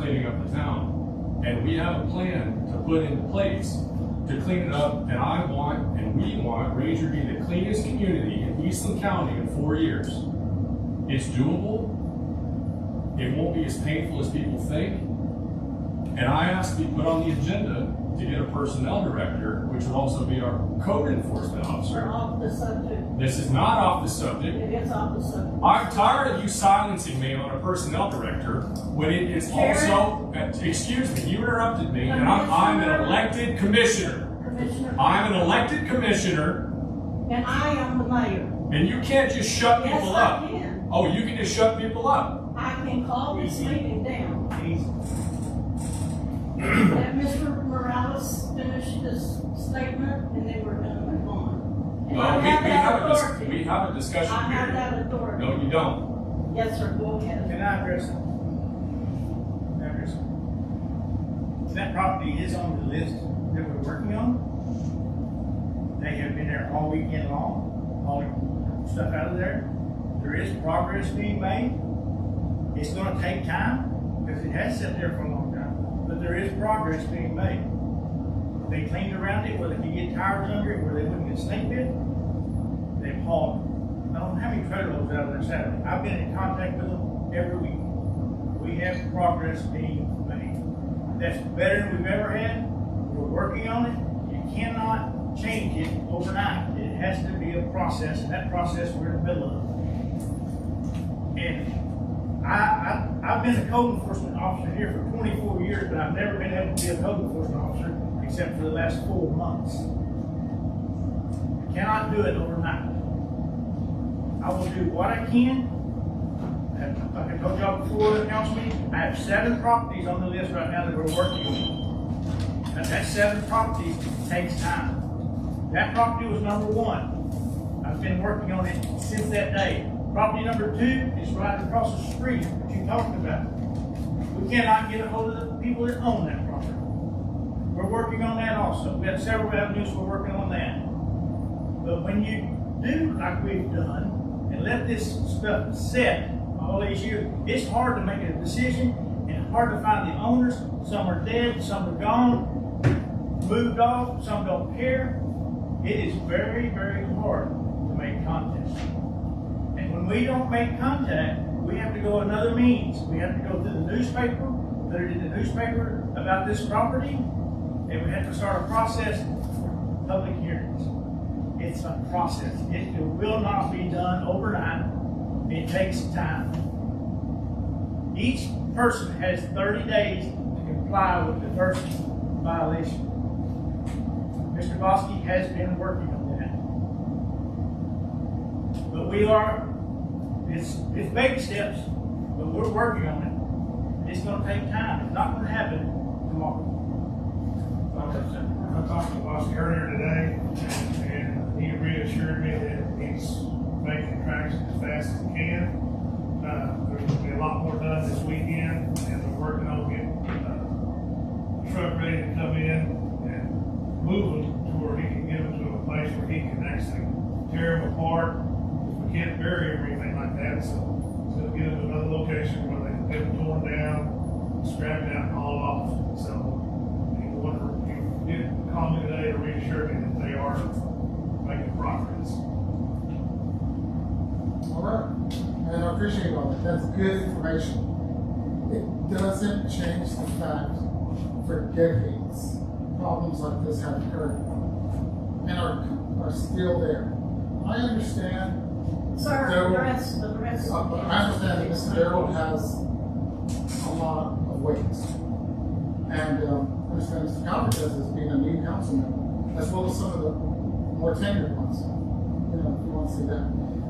cleaning up the town. And we have a plan to put into place to clean it up, and I want, and we want, Ranger to be the cleanest community in Eastland County in 4 years. It's doable. It won't be as painful as people think. And I asked to be put on the agenda to get a personnel director, which would also be our code enforcement We're officer. off the subject. This is not off the subject. It is off the subject. I'm tired of you silencing me on a personnel director when it is also, excuse me, you interrupted me, and I'm an elected commissioner. Commissioner. I'm an elected commissioner, And I am the mayor. and you can't just shut Yes, people I up. can. Oh, you can just shut people up. I can call this meeting down. Let Mr. Morales finish his statement, and then we're gonna move on. And I Well, have that we authority. have a discussion I have here. that authority. No, you don't. Yes, sir, go ahead. Can I address it? Can I address it? That property is on the list that we're working on. They have been there all weekend long, hauling stuff out of there. There is progress being made. It's gonna take time, because it has sat there for a long time, but there is progress being made. They cleaned around it where they could get tires under it, where they wouldn't get snake bit. They've hauled, I don't know how many trailer loads out of there Saturday. I've been in contact with them every week. We have progress being made. That's better than we've ever had. We're working on it. You cannot change it overnight. It has to be a process, and that process we're in the middle of. And I've been a code enforcement officer here for 24 years, but I've never been able to be a code enforcement officer except for the last 4 months. I cannot do it overnight. I will do what I can. Like I told y'all before the council meeting, I have 7 properties on the list right now that we're working on. And that 7 properties takes time. That property was number 1. I've been working on it since that day. Property number 2 is right across the street that you talked about. We cannot get a hold of the people that own that property. We're working on that also. We have several avenues we're working on that. But when you do like we've done and let this stuff sit all these years, it's hard to make a decision and hard to find the owners. Some are dead, some are gone, moved off, some don't care. It is very, very hard to make contact. And when we don't make contact, we have to go another means. We have to go to the newspaper, put it in the newspaper about this property, and we have to start a process for public hearings. It's a process. It will not be done overnight. It takes time. Each person has 30 days to comply with the first violation. Mr. Bosky has been working on that. But we are, it's baby steps, but we're working on it. It's gonna take time. It's not gonna happen tomorrow. I talked to Bosky earlier today, and he reassured me that he's making traction as fast as he can. There's going to be a lot more done this weekend, and we're working on getting the truck ready to come in and move them to where he can get them to a place where he can actually tear them apart. We can't bury them or anything like that, so he's going to get them to another location where they can get them torn down, scrapped out, and hauled off. So he did call me today to reassure me that they are making progress. All right, and I appreciate all that. That's good information. It doesn't change the fact for decades problems like this have occurred and are still there. I understand. Sir, the rest. I understand that Mr. Darrell has a lot of weight, and I understand Mr. Calvert does as being a new council member, as well as some of the more tenured ones. You know, if you want to see that.